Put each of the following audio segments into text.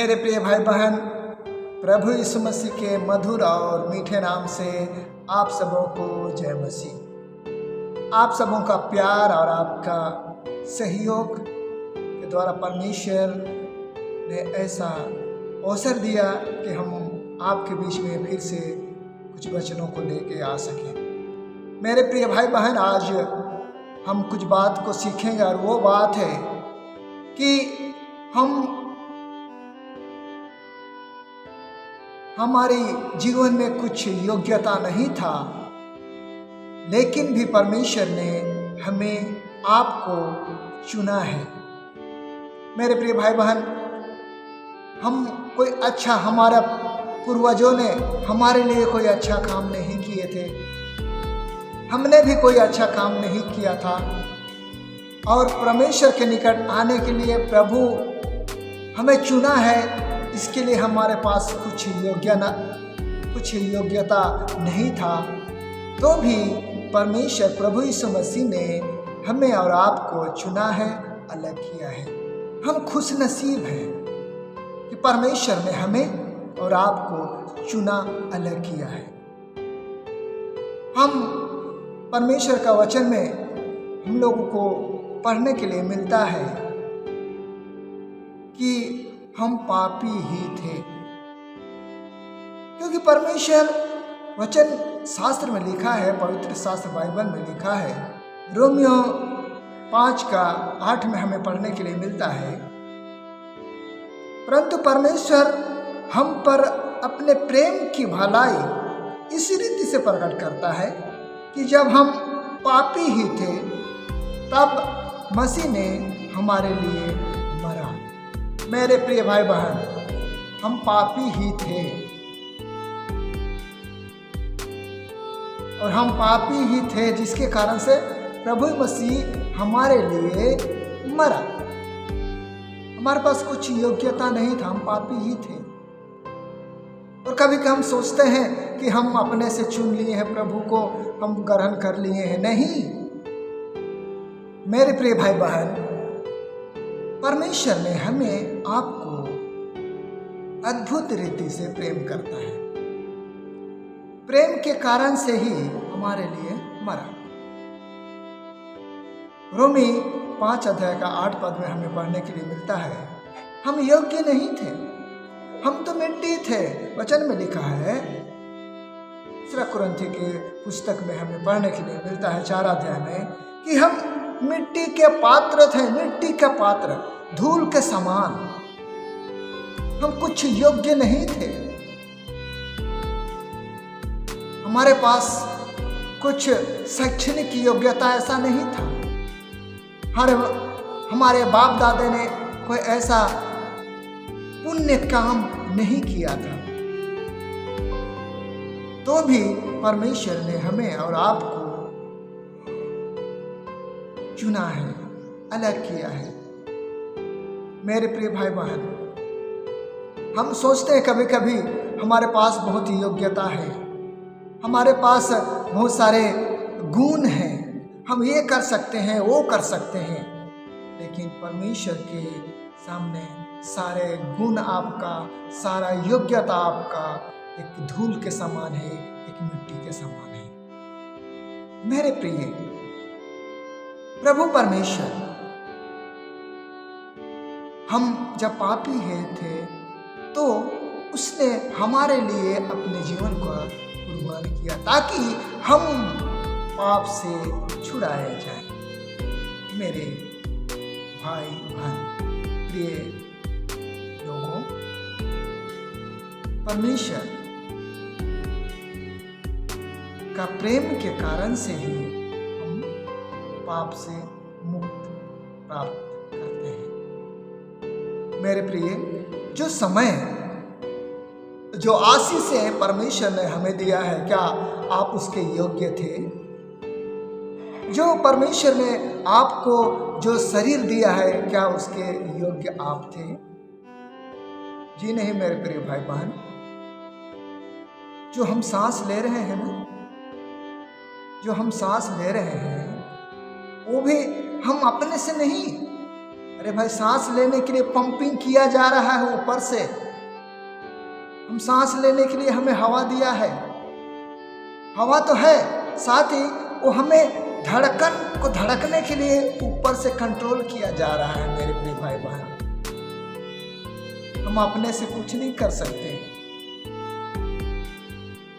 मेरे प्रिय भाई बहन, प्रभु यीशु मसीह के मधुर और मीठे नाम से आप सबों को जय मसीह। आप सबों का प्यार और आपका सहयोग के द्वारा परमेश्वर ने ऐसा अवसर दिया कि हम आपके बीच में फिर से कुछ वचनों को लेके आ सकें। मेरे प्रिय भाई बहन, आज हम कुछ बात को सीखेंगे और वो बात है कि हमारे जीवन में कुछ योग्यता नहीं था, लेकिन भी परमेश्वर ने हमें आपको चुना है। मेरे प्रिय भाई बहन, हम कोई अच्छा, हमारा पूर्वजों ने हमारे लिए कोई अच्छा काम नहीं किए थे, हमने भी कोई अच्छा काम नहीं किया था, और परमेश्वर के निकट आने के लिए प्रभु हमें चुना है। इसके लिए हमारे पास कुछ योग्यता नहीं था, तो भी परमेश्वर प्रभु यीशु मसीह ने हमें और आपको चुना है, अलग किया है। हम खुश नसीब हैं कि परमेश्वर ने हमें और आपको चुना, अलग किया है। हम परमेश्वर का वचन में हम लोगों को पढ़ने के लिए मिलता है कि हम पापी ही थे, क्योंकि परमेश्वर वचन शास्त्र में लिखा है, पवित्र शास्त्र बाइबल में लिखा है, रोमियो 5:8 में हमें पढ़ने के लिए मिलता है, परंतु परमेश्वर हम पर अपने प्रेम की भलाई इसी रीति से प्रकट करता है कि जब हम पापी ही थे तब मसीह ने हमारे लिए मरा। मेरे प्रिय भाई बहन, हम पापी ही थे और हम पापी ही थे जिसके कारण से प्रभु मसीह हमारे लिए मरा। हमारे पास कुछ योग्यता नहीं था, हम पापी ही थे। और कभी कभी हम सोचते हैं कि हम अपने से चुन लिए हैं, प्रभु को हम ग्रहण कर लिए हैं। नहीं, मेरे प्रिय भाई बहन, परमेश्वर ने हमें आपको अद्भुत रीति से प्रेम करता है। प्रेम के कारण से ही हमारे लिए मरा। रोमी 5:8 में हमें पढ़ने के लिए मिलता है, हम योग्य नहीं थे, हम तो मिट्टी थे। वचन में लिखा है, 2 कुरिन्थियों के पुस्तक में हमें पढ़ने के लिए मिलता है 4 अध्याय में, कि हम मिट्टी के पात्र थे, मिट्टी का पात्र, धूल के समान। हम कुछ योग्य नहीं थे, हमारे पास कुछ शैक्षणिक योग्यता ऐसा नहीं था, हमारे बाप दादे ने कोई ऐसा पुण्य काम नहीं किया था, तो भी परमेश्वर ने हमें और आपको चुना है, अलग किया है। मेरे प्रिय भाई बहन, हम सोचते हैं कभी कभी हमारे पास बहुत योग्यता है, हमारे पास बहुत सारे गुण हैं, हम ये कर सकते हैं, वो कर सकते हैं, लेकिन परमेश्वर के सामने सारे गुण आपका, सारा योग्यता आपका एक धूल के समान है, एक मिट्टी के समान है। मेरे प्रिय प्रभु परमेश्वर, हम जब पापी थे तो उसने हमारे लिए अपने जीवन को कुर्बान किया ताकि हम पाप से छुड़ाए जाएं। मेरे भाई बहन, प्रिय लोगों, परमेश्वर का प्रेम के कारण से ही हम पाप से मुक्त प्राप्त करते हैं। मेरे प्रिय, जो समय, जो आशीष है परमेश्वर ने हमें दिया है, क्या आप उसके योग्य थे? जो परमेश्वर ने आपको जो शरीर दिया है, क्या उसके योग्य आप थे? जी नहीं मेरे प्रिय भाई बहन। जो हम सांस ले रहे हैं ना, जो हम सांस ले रहे हैं, वो भी हम अपने से नहीं, अरे भाई, सांस लेने के लिए पंपिंग किया जा रहा है ऊपर से। हम सांस लेने के लिए हमें हवा दिया है, हवा तो है, साथ ही वो हमें धड़कन को धड़कने के लिए ऊपर से कंट्रोल किया जा रहा है। मेरे प्रिय भाई बहन, हम अपने से कुछ नहीं कर सकते,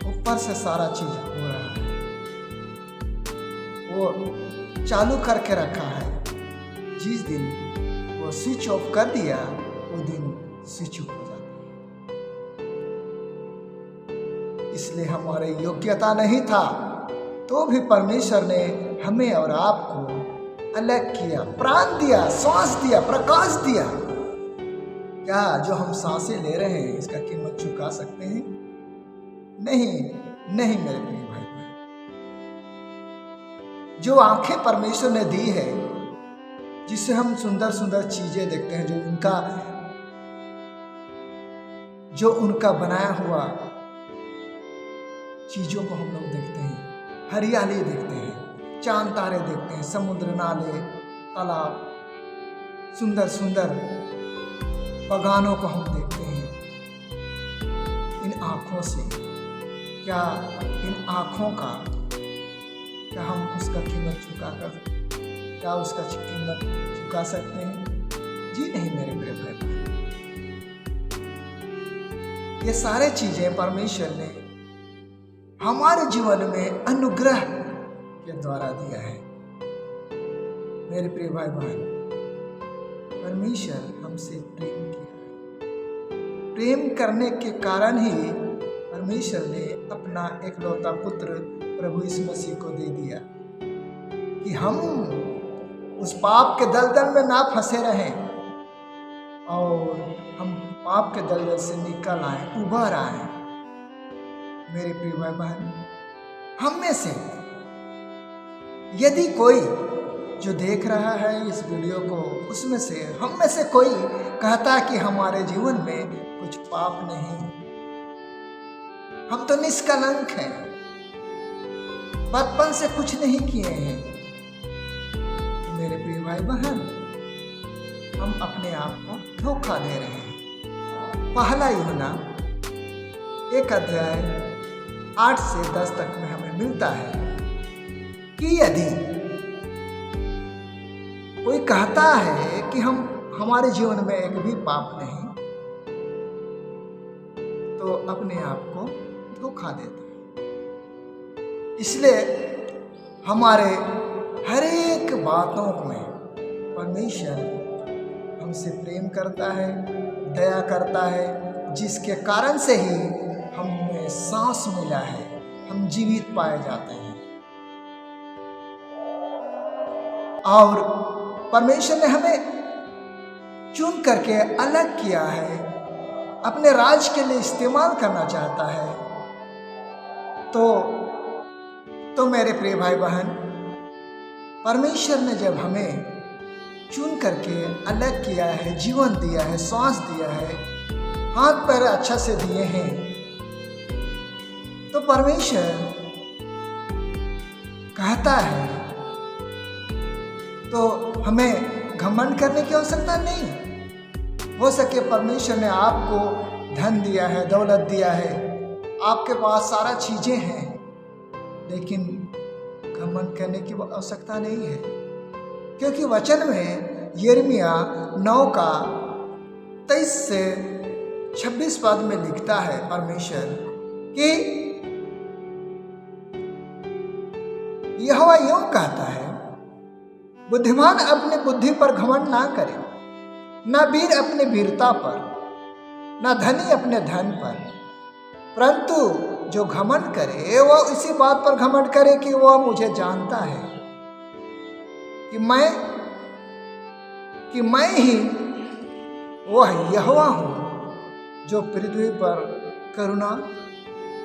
ऊपर से सारा चीज हो रहा है। वो चालू करके रखा है। जिस दिन वो स्विच ऑफ कर दिया, वो दिन स्विच ऑफ हो जाता है। इसलिए हमारे योग्यता नहीं था, तो भी परमेश्वर ने हमें और आपको अलग किया, प्राण दिया, सांस दिया, प्रकाश दिया। क्या जो हम सांसें ले रहे हैं इसका कीमत चुका सकते हैं? नहीं, नहीं मेरे प्रिय भाई बहन। जो आंखें परमेश्वर ने दी है, जिससे हम सुंदर सुंदर चीजें देखते हैं, जो उनका बनाया हुआ चीजों को हम लोग देखते हैं, हरियाली देखते हैं, चांद तारे देखते हैं, समुद्र, नाले, तालाब, सुंदर सुंदर बगानों को हम देखते हैं इन आँखों से। क्या इन आँखों का क्या हम उसका कीमत चुका सकते हैं? जी नहीं मेरे प्रिय भाई। ये सारे चीजें परमेश्वर ने हमारे जीवन में अनुग्रह के द्वारा दिया है। मेरे प्रिय भाई बहन, परमेश्वर हमसे प्रेम किया। प्रेम करने के कारण ही परमेश्वर ने अपना एकलौता पुत्र प्रभु यीशु मसीह को दे दिया कि हम उस पाप के दलदल में ना फंसे रहें और हम पाप के दलदल से निकल आए, उभर आए। मेरे प्रिय भाई बहन, हम में से यदि कोई जो देख रहा है इस वीडियो को, उसमें से हम में से कोई कहता कि हमारे जीवन में कुछ पाप नहीं, हम तो निष्कलंक हैं, बचपन से कुछ नहीं किए हैं, तो मेरे प्रिय भाई बहन, हम अपने आप को धोखा दे रहे हैं। पहला यूहन्ना 1 अध्याय 8 से 10 तक में हमें मिलता है कि यदि कोई कहता है कि हमारे जीवन में एक भी पाप नहीं, तो अपने आप को धोखा देता है। इसलिए हमारे हर एक बातों में परमेश्वर हमसे प्रेम करता है, दया करता है, जिसके कारण से ही हमें सांस मिला है, हम जीवित पाए जाते हैं। और परमेश्वर ने हमें चुन करके अलग किया है, अपने राज के लिए इस्तेमाल करना चाहता है। तो मेरे प्रिय भाई बहन, परमेश्वर ने जब हमें चुन करके अलग किया है, जीवन दिया है, सांस दिया है, हाथ पैर अच्छा से दिए हैं, तो परमेश्वर कहता है तो हमें घमंड करने की आवश्यकता नहीं। हो सके परमेश्वर ने आपको धन दिया है, दौलत दिया है, आपके पास सारा चीजें हैं, लेकिन घमंड करने की आवश्यकता नहीं है, क्योंकि वचन में यिर्मयाह 9 का 23 से 26 पद में लिखता है परमेश्वर कि यहोवा यूं कहता है, बुद्धिमान अपने बुद्धि पर घमंड ना करे, न वीर अपने वीरता पर, न धनी अपने धन पर, परंतु जो घमंड करे वह इसी बात पर घमंड करे कि वह मुझे जानता है कि मैं ही वह यहोवा हूँ जो पृथ्वी पर करुणा,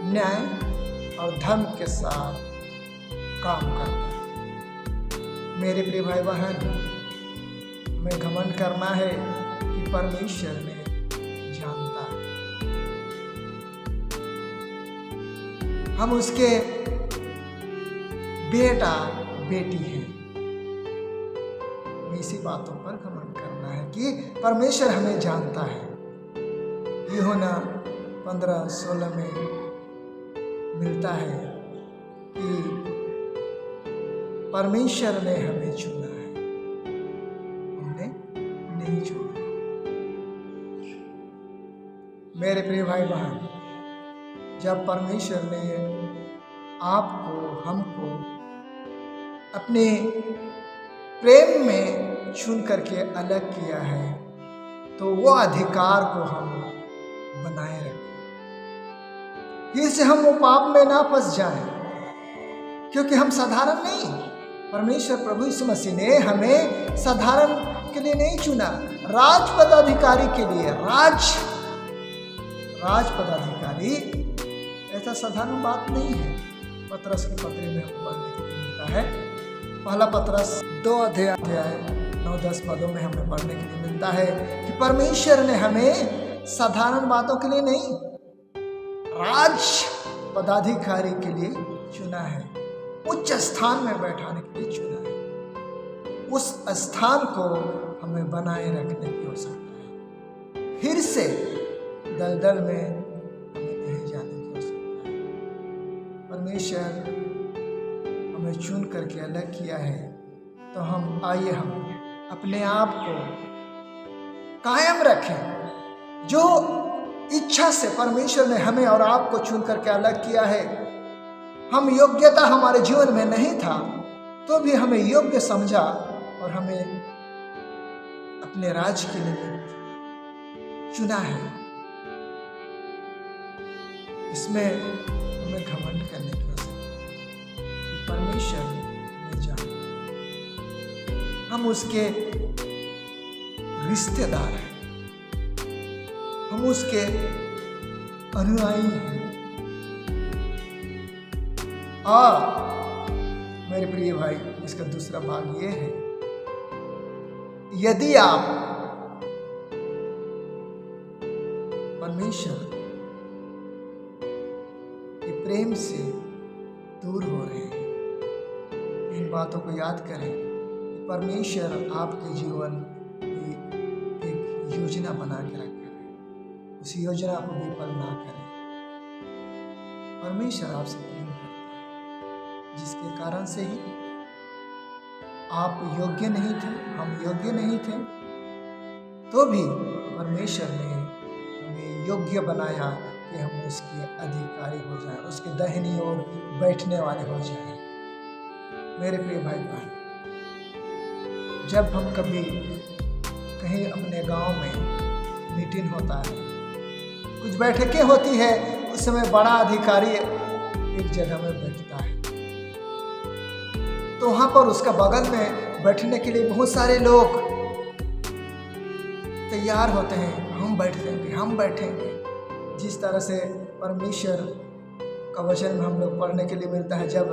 न्याय और धर्म के साथ काम करता है। मेरे प्रिय भाई बहन, हमें घमंड करना है कि परमेश्वर ने जानता है, हम उसके बेटा बेटी हैं। इसी बातों पर घमंड करना क्योंकि परमेश्वर हमें जानता है। यूहन्ना 15:16 में मिलता है कि परमेश्वर ने हमें चुना है, हमने नहीं चुना। मेरे प्रिय भाई बहन, जब परमेश्वर ने आपको, हमको अपने प्रेम में चुन करके अलग किया है, तो वो अधिकार को हम बनाए रखें, जिससे हम वो पाप में ना फंस जाएं, क्योंकि हम साधारण नहीं। परमेश्वर प्रभु यीशु मसीह ने हमें साधारण के लिए नहीं चुना, राज पदाधिकारी के लिए। राज पदाधिकारी ऐसा साधारण बात नहीं है। पतरस के पत्र में हमको पढ़ने के लिए मिलता है, पहला पतरस 2 अध्याय 9-10 पदों में हमें पढ़ने के लिए मिलता है कि परमेश्वर ने हमें साधारण बातों के लिए नहीं, राज पदाधिकारी के लिए चुना है, उच्च स्थान में बैठाने के लिए चुना है। उस स्थान को हमें बनाए रखने की आवश्यकता है। फिर से दलदल में हमें नहीं जाने की आवश्यकता है। परमेश्वर हमें चुन करके अलग किया है, तो हम अपने आप को कायम रखें। जो इच्छा से परमेश्वर ने हमें और आपको चुन करके अलग किया है, हम योग्यता हमारे जीवन में नहीं था तो भी हमें योग्य समझा और हमें अपने राज के लिए चुना है। इसमें हमें घमंड करने की आवश्यकता है। परमेश्वर हमें जानता है, हम उसके रिश्तेदार हैं, हम उसके अनुयायी हैं। और मेरे प्रिय भाई, इसका दूसरा भाग ये है, यदि आप परमेश्वर के प्रेम से दूर हो रहे हैं, इन बातों को याद करें कि परमेश्वर आपके जीवन की एक योजना बना के रखा है। उस योजना को विफल ना करें। परमेश्वर आपसे प्रेम करता है, जिसके कारण से ही आप योग्य नहीं थे, हम योग्य नहीं थे, तो भी परमेश्वर ने हमें योग्य बनाया कि हम उसके अधिकारी हो जाएं, उसके दाहिनी ओर बैठने वाले हो जाएं। मेरे प्रिय भाई बहन, जब हम कभी कहीं अपने गांव में मीटिंग होता है, कुछ बैठकें होती है, उस समय बड़ा अधिकारी एक जगह में बैठता है, तो वहां पर उसका बगल में बैठने के लिए बहुत सारे लोग तैयार होते हैं, हम बैठेंगे। जिस तरह से परमेश्वर का वचन में हम लोग पढ़ने के लिए मिलता है, जब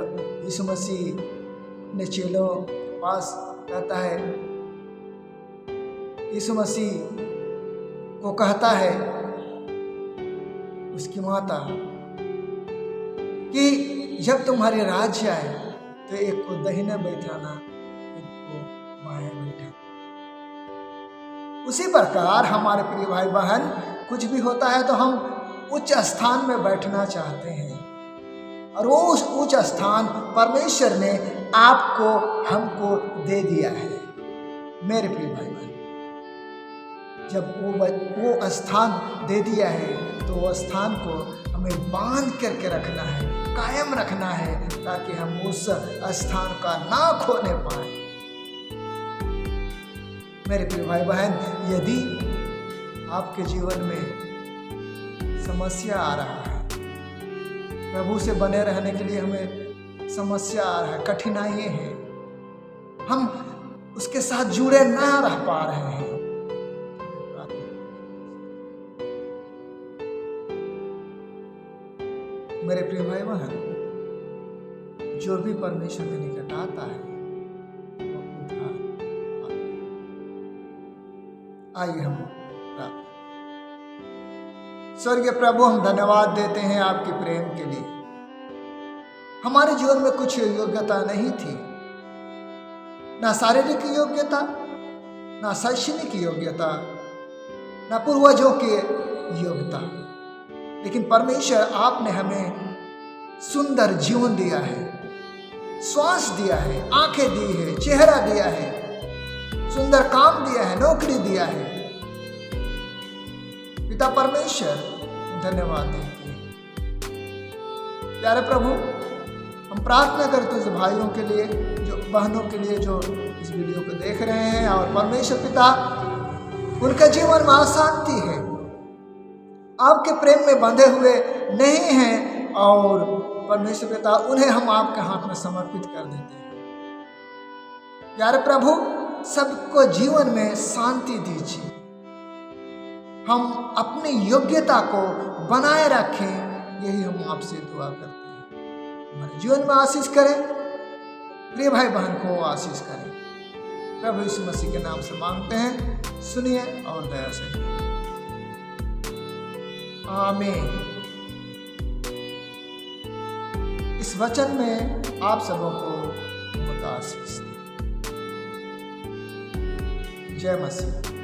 यीशु मसीह अपने चेलों के पास कहता है, यीशु मसीह को कहता है उसकी माता कि जब तुम्हारे राज्य आए तो एक को दाहिने बैठाना, एक को बाएं बैठाना। उसी प्रकार हमारे प्रिय भाई बहन, कुछ भी होता है तो हम उच्च स्थान में बैठना चाहते हैं, और वो उस उच्च स्थान परमेश्वर ने आपको, हमको दे दिया है। मेरे प्रिय भाई बहन, जब वो स्थान दे दिया है तो वो स्थान को हमें बांध करके रखना है, कायम रखना है, ताकि हम उस स्थान का ना खोने पाए। मेरे प्रिय भाई बहन, यदि आपके जीवन में समस्या आ रहा है, प्रभु से बने रहने के लिए हमें समस्या आ रहा है, कठिनाइयाँ हैं, हम उसके साथ जुड़े ना रह पा रहे हैं, मेरे प्रिय भाई बहन, जो भी परमेश्वर के निकट आता है वो उद्धार पाता है। आइए हम प्रार्थना। स्वर्गीय प्रभु, हम धन्यवाद देते हैं आपके प्रेम के लिए। हमारे जीवन में कुछ योग्यता नहीं थी, ना शारीरिक योग्यता, ना शैक्षणिक योग्यता, ना पूर्वजों की योग्यता, लेकिन परमेश्वर आपने हमें सुंदर जीवन दिया है, श्वास दिया है, आंखें दी है, चेहरा दिया है, सुंदर काम दिया है, नौकरी दिया है। पिता परमेश्वर धन्यवाद देते हैं। प्यारे प्रभु, हम प्रार्थना करते हैं भाइयों के लिए, जो बहनों के लिए जो इस वीडियो को देख रहे हैं, और परमेश्वर पिता उनके जीवन में अशांति है, आपके प्रेम में बंधे हुए नहीं हैं, और परमेश्वर पिता उन्हें हम आपके हाथ में समर्पित कर देते हैं। प्यारे प्रभु, सबको जीवन में शांति दीजिए, हम अपनी योग्यता को बनाए रखें, यही हम आपसे दुआ करते हैं। हमारे जीवन में आशीष करें, प्रिय भाई बहन को आशीष करें। प्रभु यीशु मसीह के नाम से मांगते हैं, सुनिए और दया से। आमीन। इस वचन में आप सबों को बहुत आशीष। जय मसीह।